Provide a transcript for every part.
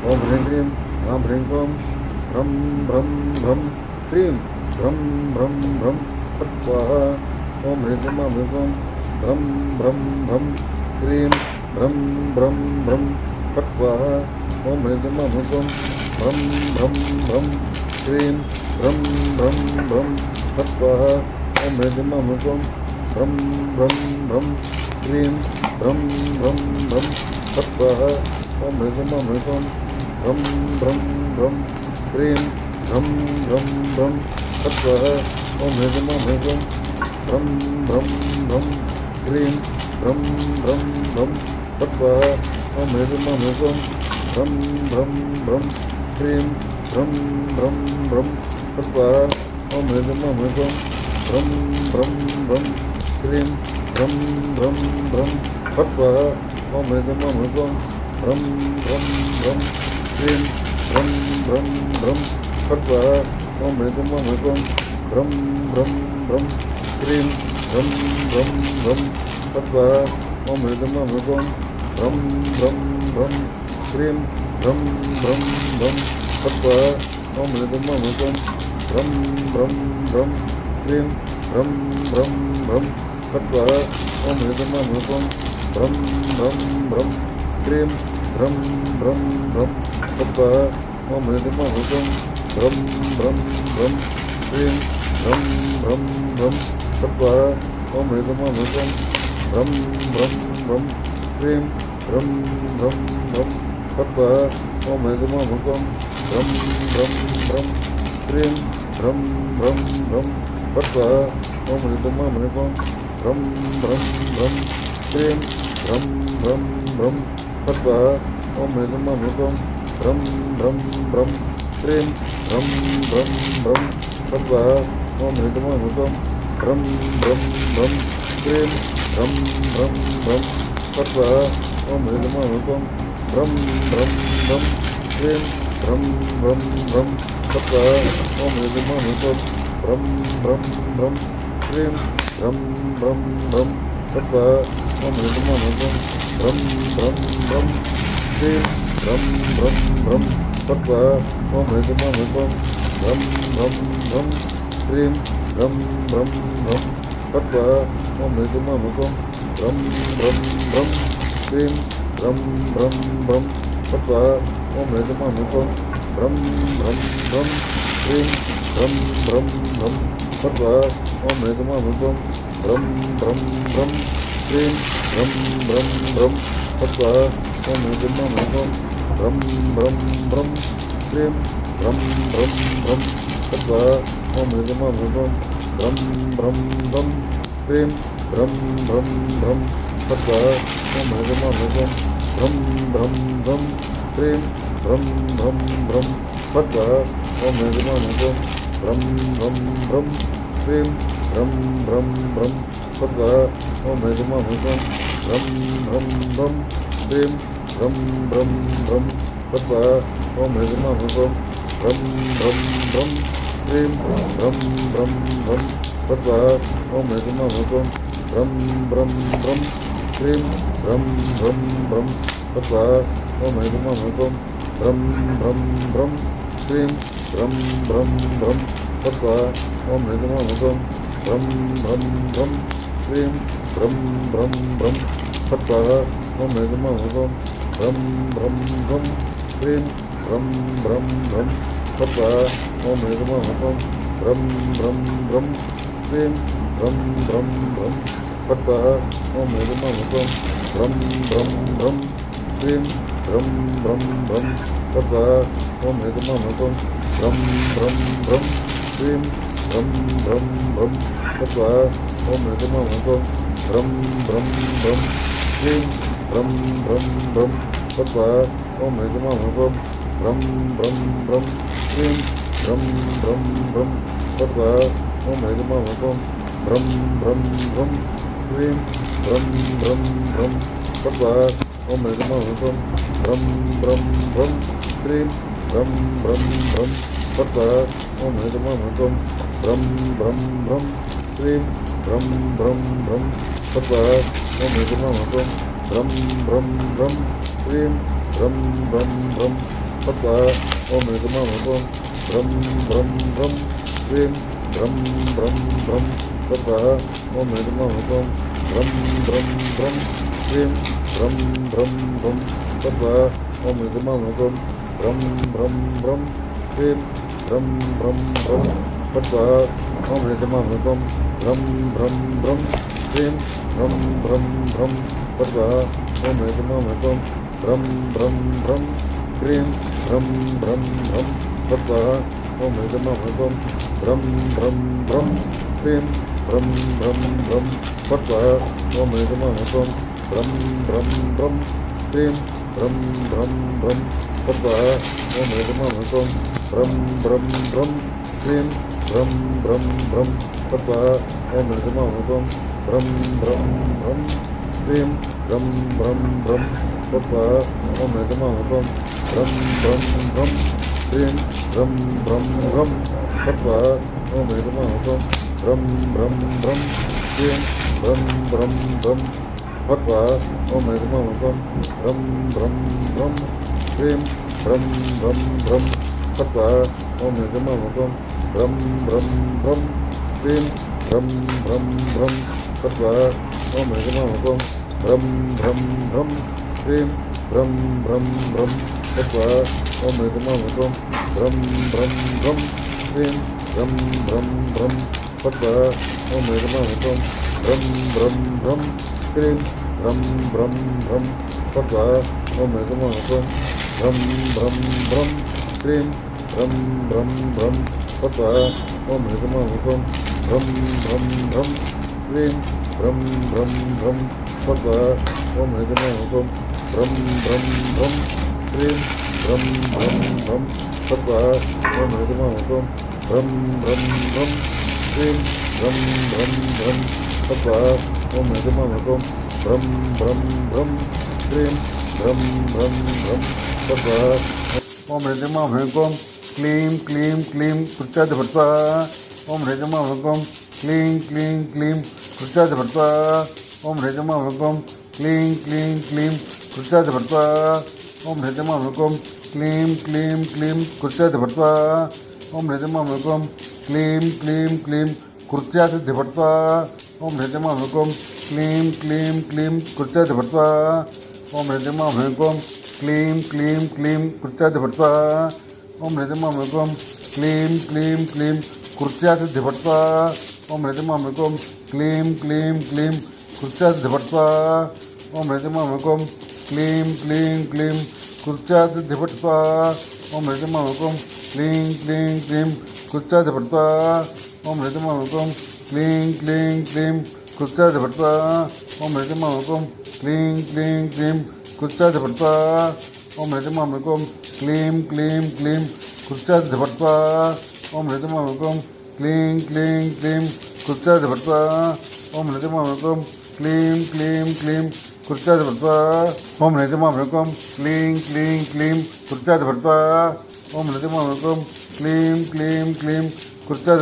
ఓం హ్రీం క్రీం ఆం హ్రీం క్రోం భ్రం భ్రం భ్రం క్రీం భ్రం భ్రం భ్రం ఫట్ స్వాహ. ఓం హ్రీం క్రీం ఆం హ్రీం క్రోం భ్రం భ్రం భ్రం క్రీం భ్రం భ్రం భ్రం ఫట్ స్వాహ. ఓం హ్రీం క్రీం ఆం హ్రీం క్రోం భ్రం భ్రం భ్రం క్రీం భ్రం భ్రం భ్రం ఫట్ స్వాహ. ఓం హ్రీం క్రీం ఆం హ్రీం క్రోం భ్రం భ్రం భ్రం క్రీం భ్రం భ్రం భ్రం ఫట్ స్వాహ. ఓం హ్రీం క్రీం ఆం హ్రీం క్రోం భ్రం భ్రం భ్రం క్రీం భ్రం భ్రం భ్రం ఫట్ స్వాహ. ఓం హ్రీం క్రీం ఆం హ్రీం క్రోం భ్రం భ్రం భ్రం క్రీం భ్రం భ్రం భ్రం ఫట్ స్వాహ. ఓం హ్రీం క్రీం ఆం హ్రీం క్రోం భ్రం భ్రం భ్రం క్రీం భ్రం భ్రం భ్రం ఫట్ స్వాహ. ఓం హ్రీం క్రీం ఆం హ్రీం క్రోం భ్రం భ్రం భ్రం క్రీం భ్రం భ్రం భ్రం ఫట్ స్వాహ. ఓం హ్రీం క్రీం ఆం హ్రీం క్రోం భ్రం భ్రం భ్రం క్రీం భ్రం భ్రం భ్రం ఫట్ స్వాహ. ఓం హ్రీం క్రీం ఆం హ్రీం క్రోం భ్రం భ్రం భ్రం క్రీం భ్రం భ్రం భ్రం ఫట్ స్వాహ. ఓం హ్రీం క్రీం ఆం హ్రీం క్రోం భ్రం భ్రం భ్రం క్రీం భ్రం భ్రం భ్రం ఫట్ స్వాహ. ఓం హ్రీం క్రీం ఆం హ్రీం క్రోం భ్రం భ్రం భ్రం క్రీం భ్రం భ్రం భ్రం ఫట్ స్వాహ. ఓం హ్రీం క్రీం ఆం హ్రీం క్రోం భ్రం భ్రం భ్రం క్రీం భ్రం భ్రం భ్రం ఫట్ స్వాహ. ఓం హ్రీం క్రీం ఆం హ్రీం క్రోం భ్రం భ్రం భ్రం క్రీం భ్రం భ్రం భ్రం ఫట్ స్వాహ. ఓం హ్రీం క్రీం ఆం హ్రీం క్రోం భ్రం భ్రం భ్రం క్రీం భ్రం భ్రం భ్రం ఫట్ స్వాహ. ఓం హ్రీం క్రీం ఆం హ్రీం క్రోం భ్రం భ్రం భ్రం క్రీం భ్రం భ్రం భ్రం ఫట్ స్వాహ. ఓం హ్రీం క్రీం ఆం హ్రీం క్రోం భ్రం భ్రం భ్రం క్రీం భ్రం భ్రం భ్రం ఫట్ స్వాహ. ఓం హ్రీం క్రీం ఆం హ్రీం క్రోం భ్రం భ్రం భ్రం క్రీం భ్రం భ్రం భ్రం ఫట్ స్వాహ. ఓం హ్రీం క్రీం ఆం హ్రీం క్రోం భ్రం భ్రం భ్రం క్రీం భ్రం భ్రం భ్రం ఫట్ స్వాహ. ఓం హ్రీం క్రీం ఆం హ్రీం క్రోం భ్రం భ్రం భ్రం క్రీం భ్రం భ్రం భ్రం ఫట్ స్వాహ. ఓం హ్రీం క్రీం ఆం హ్రీం క్రోం భ్రం భ్రం భ్రం క్రీం భ్రం భ్రం భ్రం ఫట్ స్వాహ. ఓం హ్రీం క్రీం ఆం హ్రీం క్రోం భ్రం భ్రం భ్రం క్రీం భ్రం భ్రం భ్రం ఫట్ స్వాహ. ఓం హ్రీం క్రీం ఆం హ్రీం క్రోం భ్రం భ్రం భ్రం క్రీం భ్రం భ్రం భ్రం ఫట్ స్వాహ. ఓం హ్రీం క్రీం ఆం హ్రీం క్రోం భ్రం భ్రం భ్రం క్రీం భ్రం భ్రం భ్రం ఫట్ స్వాహ. ఓం హ్రీం క్రీం ఆం హ్రీం క్రోం భ్రం భ్రం భ్రం క్రీం భ్రం భ్రం భ్రం ఫట్ స్వాహ. ఓం హ్రీం క్రీం ఆం హ్రీం క్రోం భ్రం భ్రం భ్రం క్రీం భ్రం భ్రం భ్రం ఫట్ స్వాహ. ఓం హ్రీం క్రీం ఆం హ్రీం క్రోం భ్రం భ్రం భ్రం క్రీం భ్రం భ్రం భ్రం ఫట్ స్వాహ. ఓం హ్రీం క్రీం ఆం హ్రీం క్రోం భ్రం భ్రం భ్రం క్రీం భ్రం భ్రం భ్రం ఫట్ స్వాహ. ఓం హ్రీం క్రీం ఆం హ్రీం క్రోం భ్రం భ్రం భ్రం క్రీం భ్రం భ్రం భ్రం ఫట్ స్వాహ. ఓం హ్రీం క్రీం ఆం హ్రీం క్రోం భ్రం భ్రం భ్రం క్రీం భ్రం భ్రం భ్రం ఫట్ స్వాహ. ఓం హ్రీం క్రీం ఆం హ్రీం క్రోం భ్రం భ్రం భ్రం క్రీం భ్రం భ్రం భ్రం ఫట్ స్వాహ. ఓం హ్రీం క్రీం ఆం హ్రీం క్రోం భ్రం భ్రం భ్రం క్రీం భ్రం భ్రం భ్రం ఫట్ స్వాహ. ఓం హ్రీం క్రీం ఆం హ్రీం క్రోం భ్రం భ్రం భ్రం క్రీం భ్రం భ్రం భ్రం ఫట్ స్వాహ. ఓం హ్రీం క్రీం ఆం హ్రీం క్రోం భ్రం భ్రం భ్రం క్రీం భ్రం భ్రం భ్రం ఫట్ స్వాహ. ఓం హ్రీం క్రీం ఆం హ్రీం క్రోం భ్రం భ్రం భ్రం క్రీం భ్రం భ్రం భ్రం ఫట్ స్వాహ. ఓం హ్రీం క్రీం ఆం హ్రీం క్రోం భ్రం భ్రం భ్రం క్రీం భ్రం భ్రం భ్రం ఫట్ స్వాహ. ఓం హ్రీం క్రీం ఆం హ్రీం క్రోం భ్రం భ్రం భ్రం క్రీం భ్రం భ్రం భ్రం ఫట్ స్వాహ. ఓం హ్రీం క్రీం ఆం హ్రీం క్రోం భ్రం భ్రం భ్రం క్రీం భ్రం భ్రం భ్రం ఫట్ స్వాహ. ఓం హ్రీం క్రీం ఆం హ్రీం క్రోం భ్రం భ్రం భ్రం క్రీం భ్రం భ్రం భ్రం ఫట్ స్వాహ. ఓం హ్రీం క్రీం ఆం హ్రీం క్రోం భ్రం భ్రం భ్రం క్రీం భ్రం భ్రం భ్రం ఫట్ స్వాహ. ఓం హ్రీం క్రీం ఆం హ్రీం క్రోం భ్రం భ్రం భ్రం క్రీం భ్రం భ్రం భ్రం ఫట్ స్వాహ. ఓం హ్రీం క్రీం ఆం హ్రీం క్రోం భ్రం భ్రం భ్రం క్రీం భ్రం భ్రం భ్రం ఫట్ స్వాహ. ఓం హ్రీం క్రీం ఆం హ్రీం క్రోం భ్రం భ్రం భ్రం క్రీం భ్రం భ్రం భ్రం ఫట్ స్వాహ. ఓం హ్రీం క్రీం ఆం హ్రీం క్రోం భ్రం భ్రం భ్రం క్రీం భ్రం భ్రం భ్రం ఫట్ స్వాహ. ఓం హ్రీం క్రీం ఆం హ్రీం క్రోం భ్రం భ్రం భ్రం క్రీం భ్రం భ్రం భ్రం तत्वा ओम ह्रीं ब्रं ब्रं ब्रं क्लीं ब्रं ब्रं ब्रं तत्वा ओम ह्रीं ब्रं ब्रं ब्रं क्लीं ब्रं ब्रं ब्रं तत्वा ओम ह्रीं ब्रं ब्रं ब्रं क्लीं ब्रं ब्रं ब्रं तत्वा ओम ह्रीं ब्रं ब्रं ब्रं क्लीं ब्रं ब्रं ब्रं तत्वा ओम ह्रीं ब्रं ब्रं ब्रं क्लीं ब्रं ब्रं ब्रं तत्वा ओम ह्रीं ब्रं ब्रं ब्रं क्लीं ब्रं ब्रं ब्रं तत्वा ओम ह्रीं ब्रं ब्रं ब्रं क्लीं ब्रं ब्रं ब्रं तत्वा ओम ह्रीं ब्रं ब्रं ब्रं क्लीं ब्रं ब्रं ब्रं तत्वा ओम ह्रीं ब्रं ब्रं ब्रं क्लीं ब्रं ब्रं ब्रं तत्वा ओम ह्रीं ब्रं ब्रं ब्रं क्लीं ब्रं ब्रं ब्रं तत्वा ओम ह्रीं ब्रं ब्रं ब्रं क्लीं ब्रं ब्रं ब्रं तत्वा ओम ह्रीं ब्रं ब्रं ब्रं क्लीं ब्रं ब्रं ब्रं तत्वा ओम ह्रीं ब्रं ब्रं ब्रं क्लीं ब्रं ब्रं ब्रं तत्वा ओम ह्रीं ब्रं ब्रं ब्रं क्लीं ब्रं ब्रं ब्रं तत्वा ओम ह्रीं ब्रं ब्रं ब्रं क्लीं ब्रं ब्रं ब्रं तत्वा ओम ह्रीं ब्रं ब्रं ब्रं क्लीं ब्रं ब्रं ब्रं तत्वा ओम ह्रीं ब्रं ब्रं ब्रं क्लीं ब्रं ब्रं ब्रं तत्वा ओम ह्रीं ब्रं ब्रं ब्रं क्लीं ब्रं ब्रं ब्रं तत्वा ओम ह्रीं ब्रं ब्रं ब्रं क्लीं ब्रं ब्रं ब्रं तत्वा ओम ह्रीं ब्रं ब्रं ब्रं क्लीं ब्रं ब्रं ब्रं तत्वा ओम ह्रीं ब्रं ब्रं ब्रं क्लीं ब्रं ब्रं ब्रं तत्वा ओम ह्रीं क्लीं क्लीं क्लीं कृत्यादिभट्वा ओम ह्रीं क्लीं क्लीं क्लीं कृत्यादिभट्वा ओम ह्रीं क्लीं क्लीं क्लीं कृत्यादिभट्वा ओम ह्रीं क्लीं क्लीं क्लीं कृत्यादिभट्वा ओम ह्रीं क्लीं क्लीं क्लीं कृत्यादिभट्वा ओम ह्रीं क्लीं क्लीं क्लीं कृत्यादिभट्वा ओम ह्रीं क्लीं क्लीं क्लीं कृत्यादिभट्वा ओम ह्रीं क्लीं क्लीं क्लीं कृत्यादिभट्वा ओम ह्रीं क्लीं क्लीं क्लीं कृत्यादिभट्वा ओम ह्रीं क्लीं क्लीं क्लीं कृत्यादिभट्वा ओम ह्रीं क्लीं क्लीं क्लीं कृत्यादिभट्वा ओम ह्रीं क्लीं क्लीं क्लीं कृत्यादिभट्वा ओम ह्रीं क्लीं क्लीं क्लीं कृत्यादिभट्वा ओम ह्रीं क्लीं क्लीं क्लीं कृत्यादिभट्वा ओम ह्रीं क्लीं क्लीं क्लीं कृत्यादिभट्वा ओम ह्रीं क्लीं क्लीं क्लीं कृत्यादिभट्वा ओम ह्रीं क्लीं क्लीं क्लीं कृत्यादिभट्वा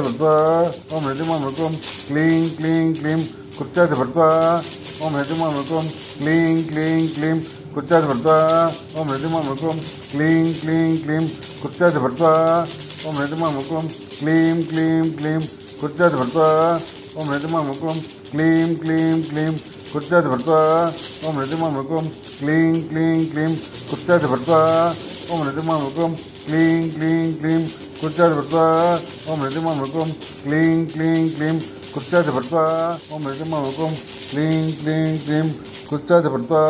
ओम ह्रीं क्लीं क्लीं क्लीं कृत्यादिभट्वा ओम ह्रीं क्लीं क्लीं क्लीं कृत्यादिभट्वा ओम ह्रीं क्लीं क्लीं क्लीं कृत्यादिभट्वा ओम ह्रीं क्लीं क्लीं क्लीं कृत्यादिभट्वा ओम ह्रीं क्लीं क्लीं क्लीं कृत्यादिभट्वा ओम ह्रीं क्लीं क्लीं क्लीं कृत्यादिभट्वा ओम ह्रीं क्लीं क्लीं क्लीं कृत्यादिभट्वा ओम ह्रीं क्लीं क्लीं क्लीं कृत्यादिभट्वा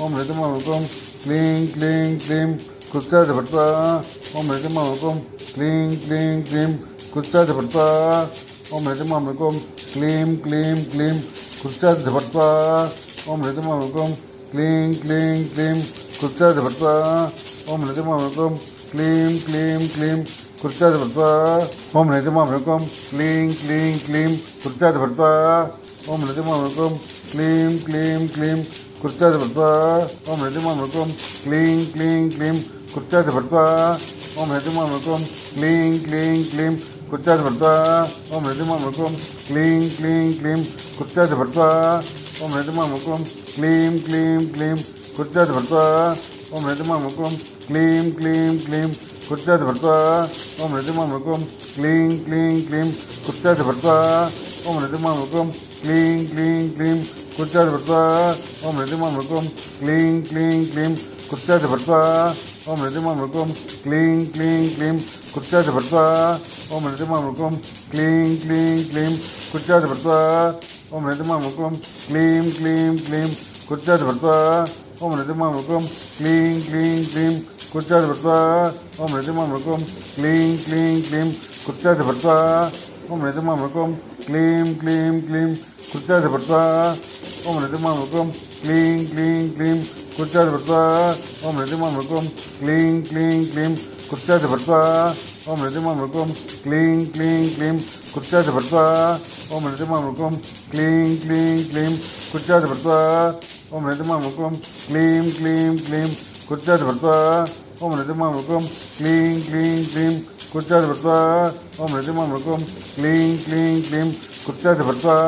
ओम ह्रीं क्लीं क्लीं क्लीं कृत्यादिभट्वा ओम ह्रीं क्लीं क्लीं क्लीं कृत्यादिभट्वा ओम ह्रीं क्लीं क्लीं क्लीं कृत्यादिभट्वा ओम ह्रीं क्लीं क्लीं क्लीं कृत्यादिभट्वा ओम ह्रीं क्लीं क्लीं क्लीं कृत्यादिभट्वा ओम ह्रीं क्लीं क्लीं क्लीं कृत्यादिभट्वा ओम ह्रीं क्लीं क्लीं क्लीं कृत्यादिभट्वा ओम ह्रीं क्लीं क्लीं क्लीं कृत्यादिभट्वा ओम ह्रीं क्लीं क्लीं क्लीं कृत्यादिभट्वा ओम ह्रीं क्लीं क्लीं क्लीं कृत्यादिभट्वा ओम ह्रीं क्लीं क्लीं क्लीं कृत्यादिभट्वा ओम ह्रीं क्लीं क्लीं क्लीं कृत्यादिभट्वा ओम ह्रीं क्लीं क्लीं क्लीं कृत्यादिभट्वा ओम ह्रीं क्लीं क्लीं क्लीं कुर्चाधिपत्वा ओम ऋतिमामृकं क्लीं क्लीं क्लीं कुर्चाधिपत्वा ओम ऋतिमामृकं क्लीं क्लीं क्लीं कुर्चाधिपत्वा ओम ऋतिमामृकं क्लीं क्लीं क्लीं कुर्चाधिपत्वा ओम ऋतिमामृकं क्लीं क्लीं क्लीं कुर्चाधिपत्वा ओम ऋतिमामृकं क्लीं क्लीं क्लीं कुर्चाधिपत्वा ओम ऋतिमामृकं क्लीं क्लीं क्लीं कुर्चाधिपत्वा ओम ऋतिमामृकं क्लीं क्लीं क्लीं कुर्चाधिपत्वा ओम ऋतिमामृकं क्लीं क्लीं क्लीं कुर्चाधिपत्वा ओम ऋतिमामृकं क्लीं क्लीं क्लीं कुर्चाधिपत्वा ओम ऋतिमामृकं क्लीं क्लीं क्लीं कुर्चाधिपत्वा ओम ऋतिमामृकं क्लीं क्लीं क्लीं कुर्चाधिपत्वा ओम ऋतिमामृकं क्लीं क्लीं क्लीं कुर्चाधिपत्वा ओम ऋतिमामृकं क्लीं क्लीं क्लीं कुर्चाधिपत्वा ओम ऋतिमामृकं क्लीं क्लीं क्लीं कुर्चाधिपत्वा ओम ऋतिमामृकं क्लीं क्लीं क्लीं कुर्चाधिपत्वा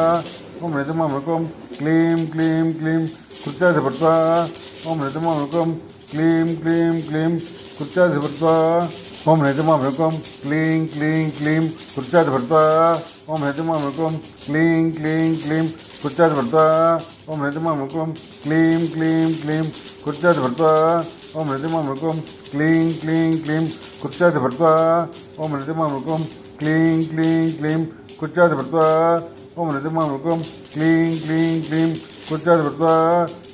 ओम ऋतिमामृकं क्लीं क्लीं क्लीं कुर्चाधिपत्वा ओम ऋतिमामृकं क्लीं क्लीं क्लीं कुर्चाधिपत्वा ओम ऋतिमामृकं क्लीं क्लीं क्लीं कुर्चाधिपत्वा ओम ऋतिमामृकं क्लीं क्लीं क्लीं कुर्चाधिपत्वा ओम ऋतिमामृकं क्लीं क्लीं क्लीं कुर्चाधिपत्वा ओम ऋतिमामृकं क्लीं क्लीं क्लीं कुर्चाधिपत्वा ओम ऋतिमामृकं क्लीं क्लीं क्लीं कुर्चाधिपत्वा ओम ऋतिमामृकं क्लीं क्लीं क्लीं कुर्चाधिपत्वा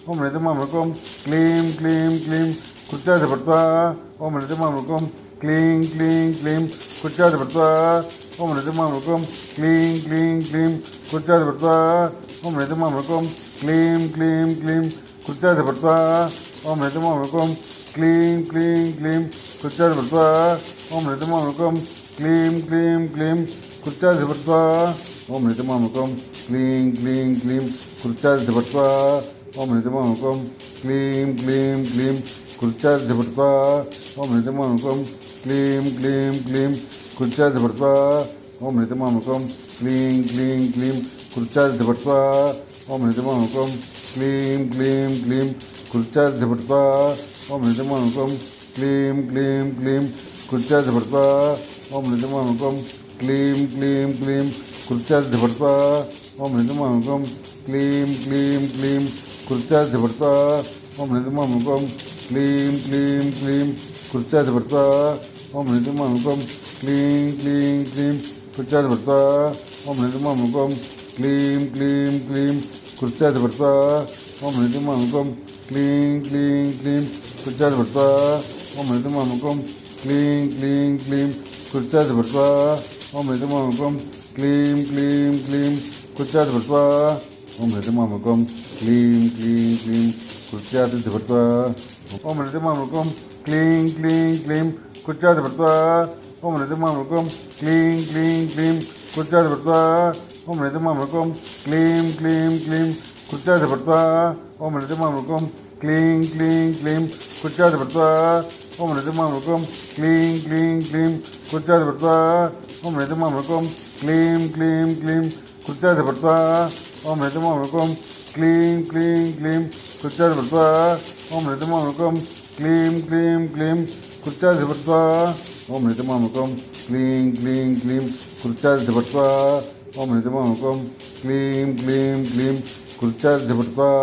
ओम ऋतिमामृकं क्लीं क्लीं क्लीं कुर्चाधिपत्वा ओम ऋतिमामृकं क्लीं क्लीं क्लीं कुर्चाधिपत्वा ओम ऋतिमामृकं क्लीं क्लीं क्लीं कुर्चाधिपत्वा ओम ऋतिमामृकं क्लीं क्लीं क्लीं कुर्चाधिपत्वा ओम ऋतिमामृकं क्लीं क्लीं क्लीं कुर्चाधिपत्वा ओम ऋतिमामृकं क्लीं क्लीं क्लीं कुर्चाधिपत्वा ओम ऋतिमामृकं क्लीं क्लीं क्लीं कुर्चाधिपत्वा ओम ऋतिमामृकं क्लीं क्लीं क्लीं कुर्चाधिपत्वा ओम ऋतिमामृकं क्लीं क्लीं क्लीं कुर्चाधिपत्वा ओम ऋतिमामृकं क्लीं क्लीं क्लीं कुर्चाधिपत्वा ओम ऋतिमामृकं क्लीं क्लीं क्लीं कुर्चाधिपत्वा ओम ऋतिमामृकं क्लीं क्लीं क्लीं कुर्चाधिपत्वा ओम ऋतिमामृकं क्लीं क्लीं क्लीं कुर्चाधिपत्वा ओम ऋतिमामृकं क्लीं क्लीं क्लीं कुर्चाधिपत्वा ओम ऋतिमामृकं क्लीं क्लीं क्लीं कुर्चाधिपत्वा ओम ऋतिमामृकं क्लीं क्लीं क्लीं कुर्चाधिपत्वा ओम ऋतिमामृकं क्लीं क्लीं क्लीं कुर्चाधिपत्वा ओम ऋतिमामृकं क्लीं क्लीं क्लीं कुर्चाधिपत्वा ओम ऋतिमामृकं क्लीं क्लीं क्लीं कुर्चाधिपत्वा ओम ऋतिमामृकं क्लीं क्लीं क्लीं कुर्चाधिपत्वा ओम ऋतिमामृकं क्लीं क्लीं क्लीं कुर्चाधिपत्वा ओम ऋतिमामृकं क्लीं क्लीं क्लीं कुर्चाधिपत्वा ओम ऋतिमामृकं क्लीं क्लीं क्लीं कुर्चाधिपत्वा ओम ऋतिमामृकं क्लीं क्लीं क्लीं कुर्चाधिपत्वा ओम ऋतिमामृकं क्लीं क्लीं क्लीं कुर्चाधिपत्वा ओम ऋतिमामृकं क्लीं क्लीं क्लीं कुर्चाधिपत्वा ओम ऋतिमामृकं क्लीं क्लीं क्लीं कुर्चाधिपत्वा ओम ऋतिमामृकं क्लीं क्लीं क्लीं कुर्चाधिपत्वा ओम ऋतिमामृकं क्लीं क्लीं क्लीं कुर्चाधिपत्वा ओम ऋतिमामृकं क्लीं क्लीं क्लीं कुर्चाधिपत्वा ओम ऋतिमामृकं क्लीं क्लीं क्लीं कुर्चाधिपत्वा ओम ऋतिमामृकं क्लीं क्लीं क्लीं कुर्चाधिपत्वा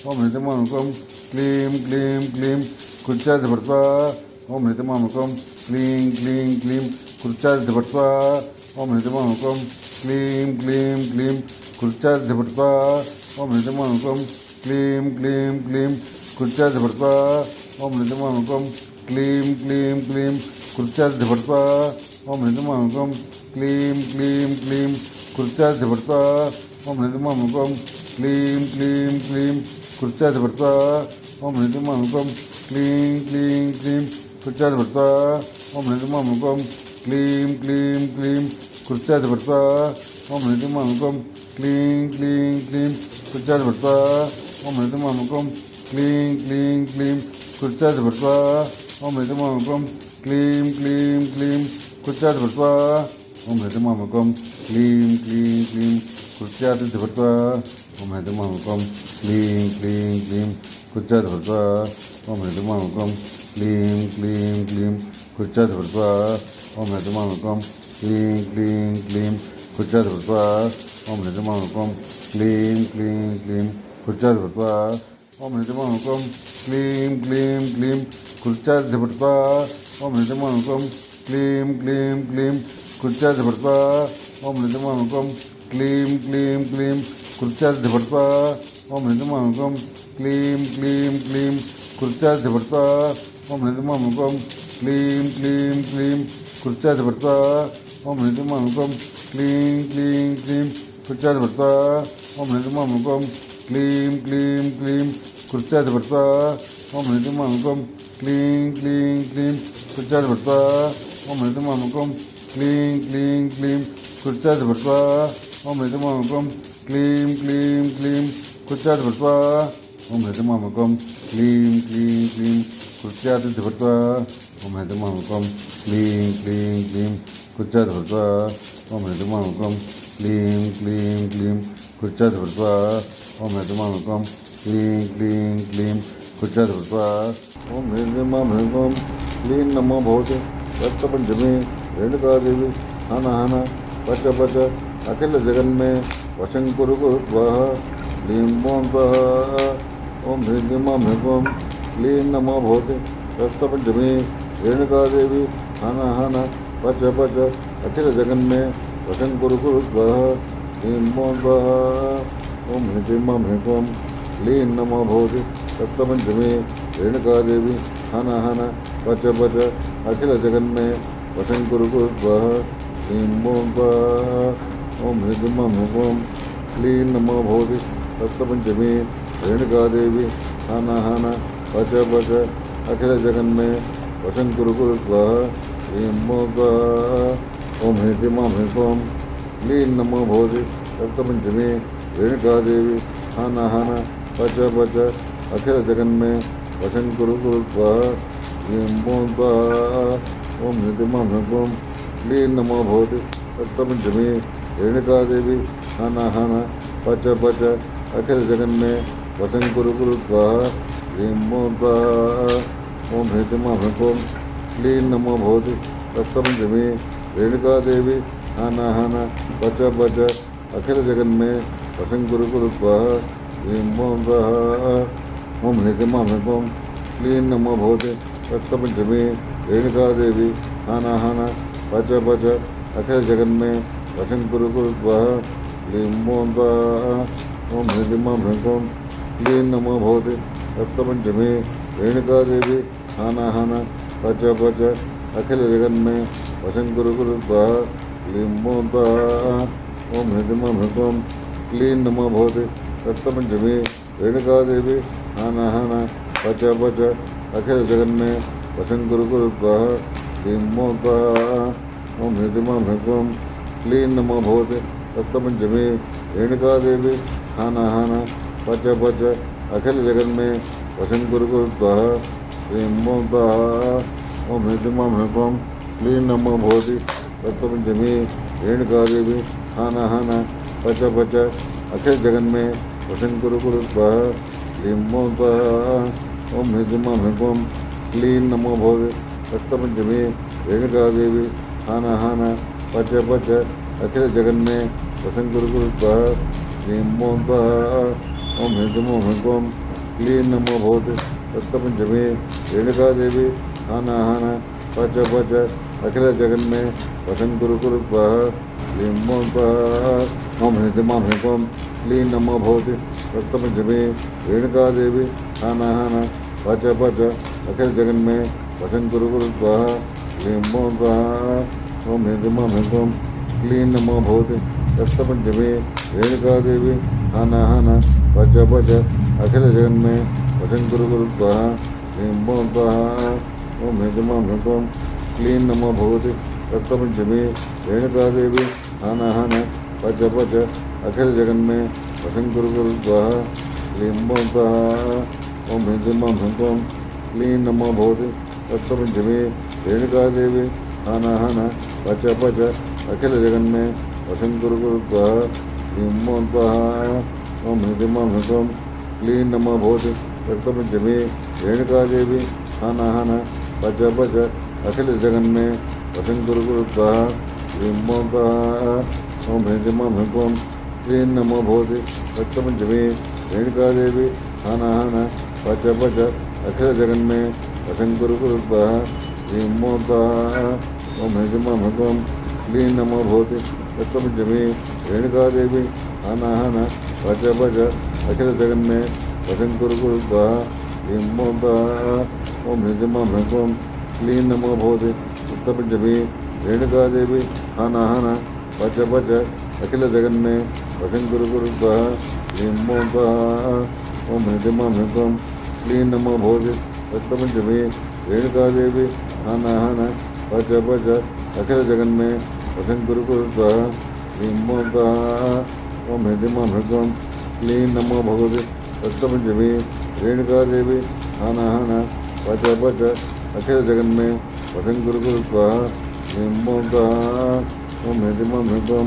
ओम ऋतिमामृकं क्लीं क्लीं क्लीं कुर्चाधिपत्वा ओम ऋतिमामृकं क्लीं क्लीं क्लीं कुर्चाधिपत्वा ओम ऋतिमामृकं क्लीं क्लीं क्लीं कुर्चाधिपत्वा ओम ऋतिमामृकं क्लीं क्लीं क्लीं कुर्चाधिपत्वा ओम ऋतिमामृकं क्लीं क्लीं क्लीं कुर्चाधिपत्वा ओम ऋतिमामृकं क्लीं क्लीं क्लीं कुर्चाधिपत्वा ओम ऋतिमामृकं क्लीं क्लीं क्लीं कुर्चाधिपत्वा ओम ऋतिमामृकं क्लीं क्लीं क्लीं कुर्चाधिपत्वा ओम ऋतिमामृकं क्लीं क्लीं क्लीं कुर्चाधिपत्वा ओम ऋतिमामृकं क्लीं क्लीं क्लीं कुर्चाधिपत्वा ओम ऋतिमामृकं क्लीं क्लीं क्लीं कुर्चाधिपत्वा ओम ऋतिमामृकं क्लीं क्लीं क्लीं कुर्चाधिपत्वा ओम ऋतिमामृकं क्लीं क्लीं क्लीं कुर्चाधिपत्वा ओम ऋतिमामृकं क्लीं क्लीं क्लीं कुर्चाधिपत्वा ओम ऋतिमामृकं क्लीं क्लीं क्लीं कुच्चधृत्वा ॐ ह्रीं क्लीं क्लीं क्लीं कुच्चधृत्वा ॐ ह्रीं क्लीं क्लीं क्लीं कुच्चधृत्वा ॐ ह्रीं क्लीं क्लीं क्लीं कुच्चधृत्वा ॐ ह्रीं क्लीं क्लीं क्लीं कुच्चधृत्वा ॐ ह्रीं क्लीं क्लीं क्लीं कुच्चधृत्वा ॐ ह्रीं क्लीं क्लीं क्लीं कुच्चधृत्वा ॐ ह्रीं क्लीं क्लीं क्लीं कुच्चधृत्वा ॐ ह्रीं क्लीं क्लीं क्लीं कुच्चधृत्वा ॐ ह्रीं क्लीं क्लीं क्लीं कुच्चधृत्वा ॐ ह्रीं क्लीं क्लीं क्लीं कुच्चधृत्वा ॐ ह्रीं क्लीं क्लीं क्लीं कुच्चधृत्वा ॐ ह्रीं क्लीं क्लीं क्लीं कुच्चधृत्वा ॐ ह्रीं क्लीं क्लीं क्लीं कुच्चधृत्वा ॐ ह्रीं क्लीं क्लीं क्लीं कुच्चधृत्वा ॐ ह्रीं क्लीं क्लीं क्लीं कुच्चधृत्वा ॐ ह्रीं क्लीं क्लीं क्लीं कुच्चधृत्वा ॐ ह्रीं क्लीं नमो भवते रक्तपञ्चमी रेणुकादेवी हन हन पच पच अखिल जगन्मे वशं कुरु स्वाह क्लीं ॐ स्वाहा ॐ ह्रीं क्लीं नमो भवते रक्तपञ्चमी रेणुकादेवी हन हन पच पच अखिल जगन्मे वशं कुरु स्वाहा क्लीं ॐ स्वाहा ॐ ह्रीं क्लीं नमो भवते रक्तपञ्चमी रेणुकादेवी हन हन पच पच अखिल जगन्मे वशं कुरु स्वाहा क्लीं ॐ स्वाहा ॐ ह्रीं क्लीं नमो भवते रक्तपञ्चमी रेणुकादेवी हन हन पच पच अखिल जगन्मे वशं कुरु स्वाहा क्लीं ॐ स्वाहा ॐ ह्रीं क्लीं नमो भवते रक्तपञ्चमी रेणुकादेवी हन हन पच पच अखिल जगन्मे वशं कुरु स्वाहा क्लीं ॐ स्वाहा ॐ ह्रीं क्लीं नमो भवते रक्तपञ्चमी रेणुकादेवी हन हन पच पच अखिल जगन्मे वशं कुरु स्वाहा क्लीं ॐ स्वाहा ॐ ह्रीं क्लीं नमो भवते रक्तपञ्चमी रेणुकादेवी हन हन पच पच अखिल जगन्मे वशं कुरु स्वाहा क्लीं ॐ स्वाहा ॐ ह्रीं क्लीं नमो भवते रक्तपञ्चमी रेणुकादेवी हन हन पच पच अखिल जगन्मे वशं कुरु स्वाहा क्लीं ॐ स्वाहा ॐ ह्रीं क्लीं नमो भवते रक्तपञ्चमी रेणुकादेवी हन हन पच पच अखिल जगन्मे वशं कुरु स्वाहा क्लीं ॐ स्वाहा ॐ ह्रीं क्लीं नमो भवते रक्तपञ्चमी रेणुकादेवी हन हन पच पच अखिल जगन्मे वशं कुरु स्वाहा क्लीं ॐ स्वाहा ॐ ह्रीं क्लीं नमो भवते रक्तपञ्चमी रेणुकादेवी हन हन पच पच अखिल जगन्मे वशं कुरु स्वाहा क्लीं ॐ स्वाहा ॐ ह्रीं क्लीं नमो भवते रक्तपञ्चमी रेणुकादेवी हन हन पच पच अखिल जगन्मे वशं कुरु स्वाहा क्लीं ॐ स्वाहा ॐ ह्रीं क्लीं नमो भवते रक्तपञ्चमी रेणुकादेवी हन हन पच पच अखिल जगन्मे वशं कुरु स्वाहा क्लीं ॐ स्वाहा ॐ ह्रीं क्लीं नमो भवते रक्तपञ्चमी रेणुकादेवी हन हन पच पच अखिल जगन्मे वशं कुरु स्वाहा क्लीं ॐ स्वाहा ॐ ह्रीं क्लीं नमो भवते रक्तपञ्चमी रेणुकादेवी हन हन पच पच अखिल जगन्मे वशं कुरु स्वाहा क्लीं ॐ स्वाहा ॐ ह्रीं क्लीं नमो भवते रक्तपञ्चमी रेणुकादेवी हन हन पच पच अखिल जगन्मे वशं कुरु स्वाहा क्लीं ॐ स्वाहा ॐ ह्रीं क्लीं नमो भवते रक्तपञ्चमी रेणुकादेवी हन हन पच पच अखिल जगन्मे वशं कुरु स्वाहा क्लीं ॐ स्वाहा ॐ ह्रीं क्लीं नमो भवते रक्तपञ्चमी रेणुकादेवी हन हन पच पच अखिल जगन्मे वशं कुरु स्वाहा क्लीं ॐ स्वाहा ॐ ह्रीं क्लीं नमो भवते रक्तपञ्चमी रेणुकादेवी हाना हाना पच पच अखिल जगन में वसं गुरु गुरु स्वाहा ह्रीं ओं स्वाहा ओम ह्रीं मां ह्रीं ओं क्लीं नमो भवति रक्तपंचमी रेणुका देवी हाना हाना पच पच अखिल जगन में वसं गुरु गुरु स्वाहा ह्रीं ओं स्वाहा ओम ह्रीं मां ह्रीं ओं क्लीं नमो भवति रक्तपंचमी रेणुका देवी हाना हाना पच पच अखिल जगन में वसं गुरु गुरु स्वाहा ह्रीं ओं स्वाहा ओम ह्रीं मां ह्रीं ओं क्लीं नमो भवति रक्तपंचमी रेणुका देवी हाना हाना पच पच अखिल जगन में वसं गुरु गुरु स्वाहा ह्रीं ओं स्वाहा ओम ह्रीं मां ह्रीं ओं क्लीं नमो भवति रक्तपंचमी रेणुका देवी हाना हाना पच पच अखिल जगन में वसं गुरु गुरु स्वाहा ह्रीं ओं स्वाहा ओम ह्रीं मां ह्रीं ओं क्लीं नमो भगवति रक्तपंचमी रेणुका देवी हाना हाना पच पच अखिल जगन में वसं गुरु गुरु स्वाहा ह्रीं ओं स्वाहा ओम ह्रीं मां ह्रीं ओं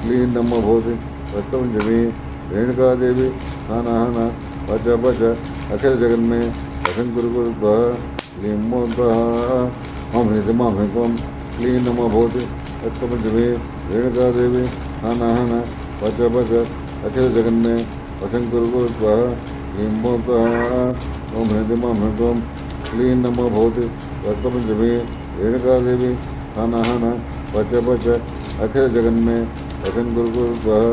क्लीं नमो भवति रक्तपंचमी रेणुका देवी हाना हाना पच पच अखिल जगन में वसं गुरु गुरु स्वाहा ह्रीं ओं स्वाहा ओम ह्रीं मां ह्रीं ओं क्लीं नमो भवति रक्तपंचमी रेणुका देवी हाना हाना पच पच अखिल जगन में वसं गुरु गुरु स्वाहा ह्रीं ओं स्वाहा ओम ह्रीं मां ह्रीं ओं क्लीं नमो भवति रक्तपंचमी रेणुका देवी हाना हाना पच पच अखिल जगन में वसं गुरु गुरु स्वाहा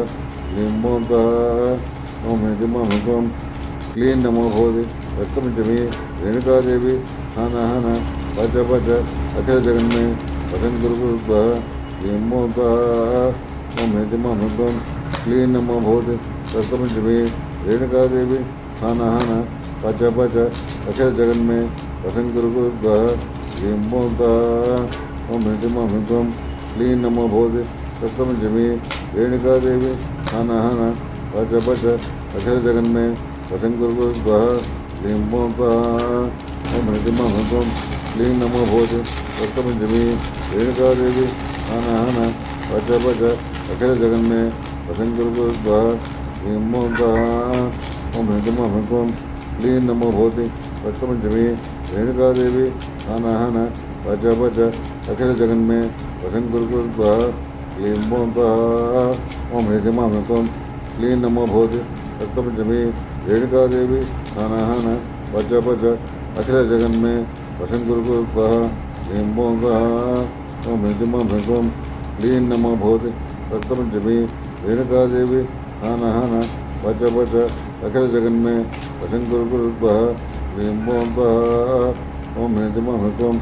ह्रीं ओं स्वाहा ओम ह्रीं मां ह्रीं ओं क्लीं नमो भवति रक्तपंचमी रेणुका देवी हाना हाना पच पच अखिल जगन में वसं गुरु गुरु स्वाहा ह्रीं ओं स्वाहा ओम ह्रीं मां ह्रीं ओं क्लीं नमो भवति रक्तपंचमी रेणुका देवी हाना हाना पच पच अखिल जगन में वसं गुरु गुरु स्वाहा ह्रीं ओं स्वाहा ओम ह्रीं मां ह्रीं ओं क्लीं नमो भवति रक्तपंचमी रेणुका देवी हाना हाना पच पच अखिल जगन में वसं गुरु गुरु स्वाहा ह्रीं ओं स्वाहा ओम ह्रीं मां ह्रीं ओं क्लीं नमो भवति रक्तपंचमी रेणुका देवी हाना हाना पच पच अखिल जगन में वसं गुरु गुरु स्वाहा ह्रीं ओं स्वाहा ओम ह्रीं मां ह्रीं ओं क्लीं नमो भवति रक्तपंचमी रेणुका देवी हाना हाना पच पच अखिल जगन में वसं गुरु गुरु स्वाहा ह्रीं ओं स्वाहा ओम ह्रीं मां ह्रीं ओं क्लीं नमो भवति रक्तपंचमी रेणुका देवी हाना हाना पच पच अखिल जगन में वसं गुरु गुरु स्वाहा ह्रीं ओं स्वाहा ओम ह्रीं मां ह्रीं ओं क्लीं नमो भवति रक्तपंचमी रेणुका देवी हाना हाना पच पच अखिल जगन में वसं गुरु गुरु स्वाहा ह्रीं ओं स्वाहा ओम ह्रीं मां ह्रीं ओं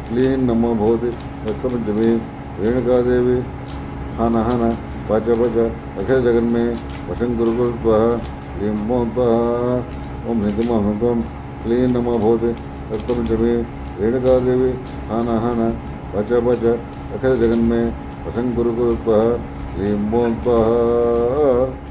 क्लीं नमो भवति रक्तपंचमी रेणुका देवी हाना हाना पच पच अखिल जगन में वसं गुरु गुरु स्वाहा ह्रीं ओं स्वाहा ओम ह्रीं मां ह्रीं ओं क्लीं नमो भवति रक्तपंचमी रेणुका देवी हाना हाना पच पच अखिल जगन में वसं गुरु गुरु स्वाहा ह्रीं ओं स्वाहा।